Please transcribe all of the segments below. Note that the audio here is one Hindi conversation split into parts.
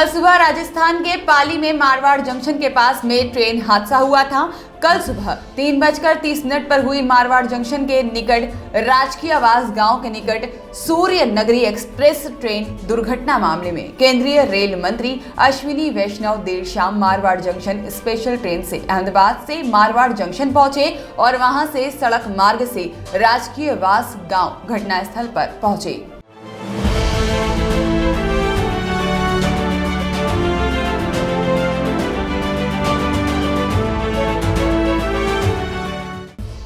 कल सुबह राजस्थान के पाली में मारवाड़ जंक्शन के पास में ट्रेन हादसा हुआ था। कल सुबह 3:30 पर हुई मारवाड़ जंक्शन के निकट राजकीय आवास गांव के निकट सूर्य नगरी एक्सप्रेस ट्रेन दुर्घटना मामले में केंद्रीय रेल मंत्री अश्विनी वैष्णव देर शाम मारवाड़ जंक्शन स्पेशल ट्रेन से अहमदाबाद से मारवाड़ जंक्शन पहुंचे और वहां से सड़क मार्ग से राजकीय आवास गांव घटनास्थल पर पहुंचे।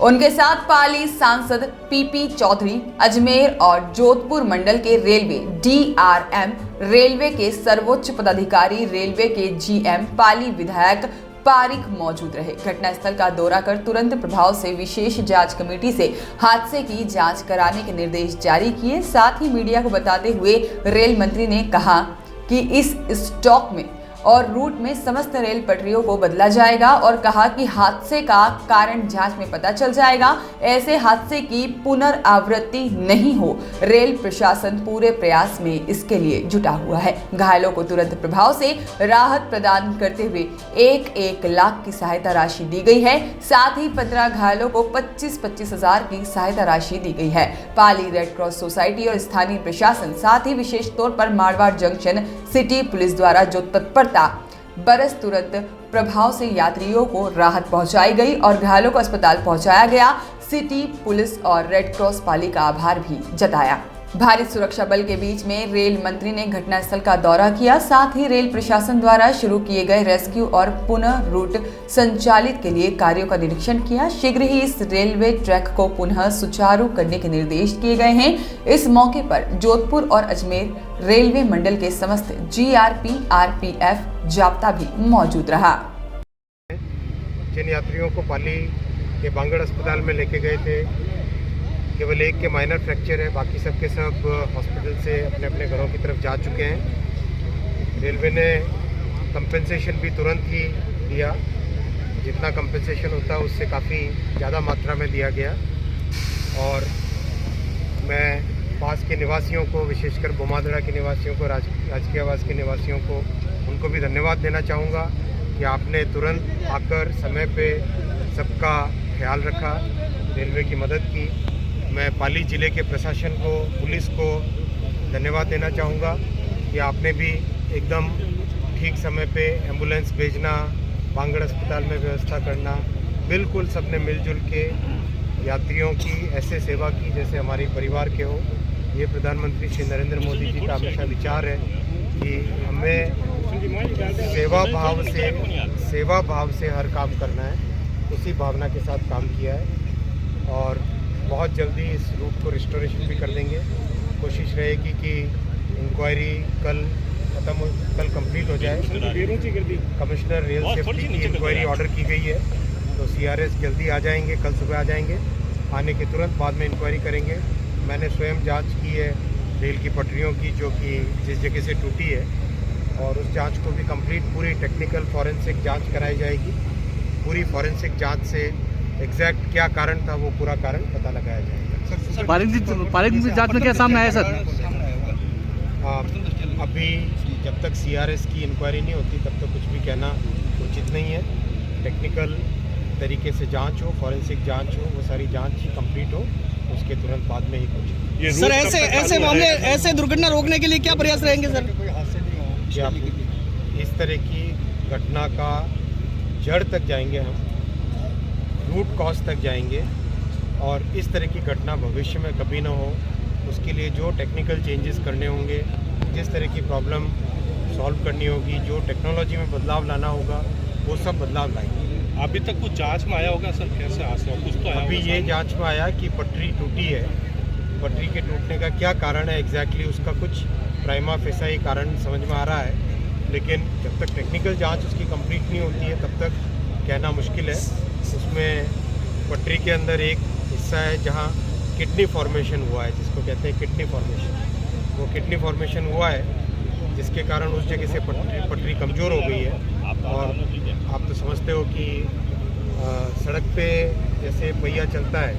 उनके साथ पाली सांसद पीपी चौधरी, अजमेर और जोधपुर मंडल के रेलवे डीआरएम, रेलवे के सर्वोच्च पदाधिकारी, रेलवे के जीएम, पाली विधायक पारिक मौजूद रहे। घटनास्थल का दौरा कर तुरंत प्रभाव से विशेष जांच कमेटी से हादसे की जांच कराने के निर्देश जारी किए। साथ ही मीडिया को बताते हुए रेल मंत्री ने कहा कि इस स्टॉक में और रूट में समस्त रेल पटरियों को बदला जाएगा और कहा कि हादसे का कारण जांच में पता चल जाएगा। ऐसे हादसे की पुनरावृत्ति नहीं हो, रेल प्रशासन पूरे प्रयास में इसके लिए जुटा हुआ है। घायलों को तुरंत प्रभाव से राहत प्रदान करते हुए 1-1 लाख की सहायता राशि दी गई है। साथ ही 15 घायलों को 25-25 हजार की सहायता राशि दी गई है। पाली रेड क्रॉस सोसाइटी और स्थानीय प्रशासन, साथ ही विशेष तौर पर मारवाड़ जंक्शन सिटी पुलिस द्वारा जो तत्परता बरस तुरंत प्रभाव से यात्रियों को राहत पहुंचाई गई और घायलों को अस्पताल पहुंचाया गया। सिटी पुलिस और रेड क्रॉस पाली का आभार भी जताया। भारी सुरक्षा बल के बीच में रेल मंत्री ने घटनास्थल का दौरा किया। साथ ही रेल प्रशासन द्वारा शुरू किए गए रेस्क्यू और पुनः रूट संचालित के लिए कार्यों का निरीक्षण किया। शीघ्र ही इस रेलवे ट्रैक को पुनः सुचारू करने के निर्देश दिए गए हैं। इस मौके पर जोधपुर और अजमेर रेलवे मंडल के समस्त जीआरपी, आरपीएफ जाब्ता भी मौजूद रहा। जिन यात्रियों को पाली के बांगड़ अस्पताल में लेके गए थे, केवल एक के माइनर फ्रैक्चर है, बाकी सब के सब हॉस्पिटल से अपने अपने घरों की तरफ जा चुके हैं। रेलवे ने कंपनसेशन भी तुरंत ही दिया, जितना कंपनसेशन होता है उससे काफ़ी ज़्यादा मात्रा में दिया गया। और मैं पास के निवासियों को, विशेषकर बोमादड़ा के निवासियों को, राजकीय आवास के निवासियों को, उनको भी धन्यवाद देना चाहूँगा कि आपने तुरंत आकर समय पे सबका ख्याल रखा, रेलवे की मदद की। मैं पाली ज़िले के प्रशासन को, पुलिस को धन्यवाद देना चाहूँगा कि आपने भी एकदम ठीक समय पे एम्बुलेंस भेजना, बांगड़ अस्पताल में व्यवस्था करना, बिल्कुल सबने मिलजुल के यात्रियों की ऐसे सेवा की जैसे हमारे परिवार के हो। ये प्रधानमंत्री श्री नरेंद्र मोदी जी का हमेशा विचार है कि हमें सेवा भाव से हर काम करना है। उसी भावना के साथ काम किया है और बहुत जल्दी इस रूट को रिस्टोरेशन भी कर देंगे। कोशिश रहेगी कि इंक्वायरी कल कंप्लीट हो जाए। कमिश्नर रेल सेफ्टी की इंक्वायरी ऑर्डर की गई है, तो सीआरएस जल्दी आ जाएंगे, कल सुबह आ जाएंगे। आने के तुरंत बाद में इंक्वायरी करेंगे। मैंने स्वयं जांच की है रेल की पटरियों की, जो कि जिस जगह से टूटी है, और उस जांच को भी कंप्लीट पूरी टेक्निकल फॉरेंसिक जांच कराई जाएगी। पूरी फॉरेंसिक जांच से एग्जैक्ट क्या कारण था, वो पूरा कारण पता लगाया जाएगा। पारिक जांच में क्या सामने आया सर? अभी जब तक सीआरएस की इंक्वायरी नहीं होती तब तक कुछ भी कहना उचित नहीं है। टेक्निकल तरीके से जांच हो, फॉरेंसिक जांच हो, वो सारी जांच ही कंप्लीट हो, उसके तुरंत बाद में ही कुछ। सर ऐसे मामले, ऐसे दुर्घटना रोकने के लिए क्या प्रयास रहेंगे सर? इस तरह की घटना का जड़ तक जाएंगे हम, रूट कॉज तक जाएंगे और इस तरह की घटना भविष्य में कभी ना हो, उसके लिए जो टेक्निकल चेंजेस करने होंगे, जिस तरह की प्रॉब्लम सॉल्व करनी होगी, जो टेक्नोलॉजी में बदलाव लाना होगा, वो सब बदलाव लाएंगे। अभी तक कुछ जांच में आया होगा सर, कैसे हादसा कुछ तो आया? अभी ये जांच में आया कि पटरी टूटी है। पटरी के टूटने का क्या कारण है एग्जैक्टली, उसका कुछ प्राइमा फेसा ही कारण समझ में आ रहा है, लेकिन जब तक टेक्निकल जांच उसकी कंप्लीट नहीं होती है तब तक कहना मुश्किल है। उसमें पटरी के अंदर एक हिस्सा है जहां किडनी फॉर्मेशन हुआ है, जिसको कहते हैं किडनी फॉर्मेशन। वो किडनी फॉर्मेशन हुआ है जिसके कारण उस जगह से पटरी कमज़ोर हो गई है। और आप तो समझते हो कि सड़क पे जैसे पहिया चलता है,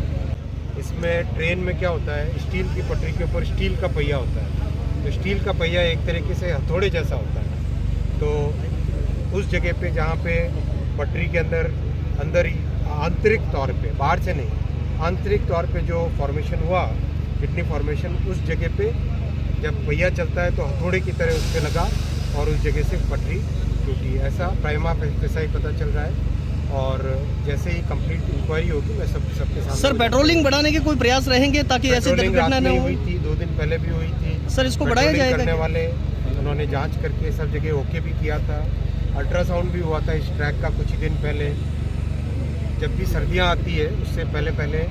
इसमें ट्रेन में क्या होता है, स्टील की पटरी के ऊपर स्टील का पहिया होता है। तो स्टील का पहिया एक तरीके से हथौड़े जैसा होता है, तो उस जगह पे जहाँ पे पटरी के अंदर ही आंतरिक तौर पे, बाहर से नहीं, आंतरिक तौर पे जो फॉर्मेशन हुआ, किडनी फॉर्मेशन, उस जगह पे जब पहिया चलता है तो हथौड़े की तरह उस पर लगा और उस जगह से पटरी टूटी। ऐसा प्राइमा फेसिस ही पता चल रहा है और जैसे ही कंप्लीट इंक्वायरी होगी मैं सबके सामने। सर पेट्रोलिंग बढ़ाने के कोई प्रयास रहेंगे ताकि ऐसी पेट्रोलिंग दुर्घटना रात न में हो? हुई थी, 2 दिन पहले भी हुई थी। सर इसको बढ़ाया पेट्रोलिंग जाएगा करने क्या? वाले उन्होंने जांच करके सब जगह ओके भी किया था। अल्ट्रासाउंड भी हुआ था इस ट्रैक का कुछ ही दिन पहले। जब भी सर्दियाँ आती है उससे पहले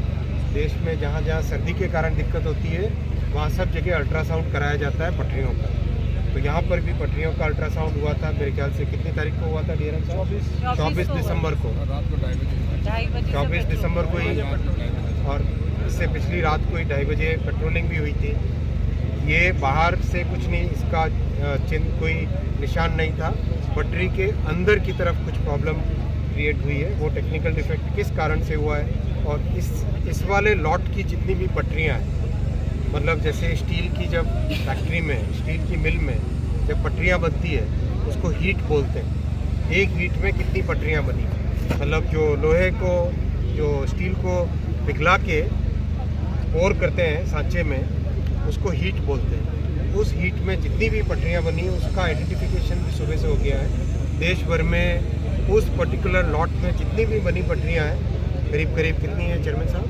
देश में जहाँ जहाँ सर्दी के कारण दिक्कत होती है वहाँ सब जगह अल्ट्रासाउंड कराया जाता है पटरियों का। तो यहाँ पर भी पटरियों का अल्ट्रासाउंड हुआ था, मेरे ख्याल से कितनी तारीख को हुआ था डीआरएम साहब? 24 दिसंबर को, 24 दिसंबर को ही, और इससे पिछली रात को ही 2:30 बजे पेट्रोलिंग भी हुई थी। ये बाहर से कुछ नहीं, इसका चिन्ह कोई निशान नहीं था, पटरी के अंदर की तरफ कुछ प्रॉब्लम क्रिएट हुई है। वो टेक्निकल डिफेक्ट किस कारण से हुआ है और इस वाले लॉट की जितनी भी पटरियाँ हैं, मतलब जैसे स्टील की जब फैक्ट्री में, स्टील की मिल में जब पटरियाँ बनती है उसको हीट बोलते हैं। एक हीट में कितनी पटरियाँ बनी, मतलब जो लोहे को, जो स्टील को पिघला के पोर करते हैं सांचे में, उसको हीट बोलते हैं। उस हीट में जितनी भी पटरियाँ बनी उसका आइडेंटिफिकेशन भी सुबह से हो गया है। देश भर में उस पर्टिकुलर लॉट में जितनी भी बनी पटरियाँ हैं, करीब करीब कितनी है चेयरमैन साहब?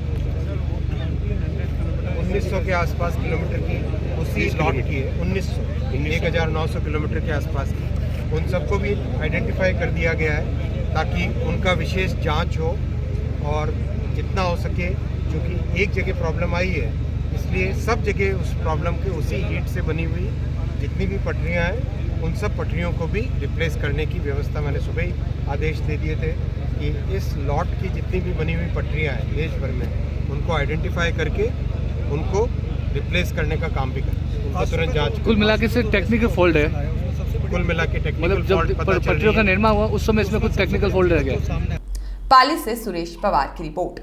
1900 के आसपास किलोमीटर की उसी लॉट की है। 1900 किलोमीटर के आसपास की। उन सबको भी आइडेंटिफाई कर दिया गया है ताकि उनका विशेष जांच हो और जितना हो सके, क्योंकि एक जगह प्रॉब्लम आई है इसलिए सब जगह उस प्रॉब्लम के उसी हीट से बनी हुई जितनी भी पटरियां हैं उन सब पटरियों को भी रिप्लेस करने की व्यवस्था मैंने सुबह ही आदेश दे दिए थे कि इस लॉट की जितनी भी बनी हुई पटरियां हैं देश भर में, उनको आइडेंटिफाई करके उनको रिप्लेस करने का काम भी करें, उनको तुरंत जांच। कुल मिला के सिर्फ टेक्निकल फॉल्ट है, कुल मिला के टेक्निकल मतलब जब फॉल्ट पता चल पटरियों का रही है। निर्माण हुआ उस समय इसमें कुछ टेक्निकल फॉल्ट रह गया। पाली से सुरेश पवार की रिपोर्ट।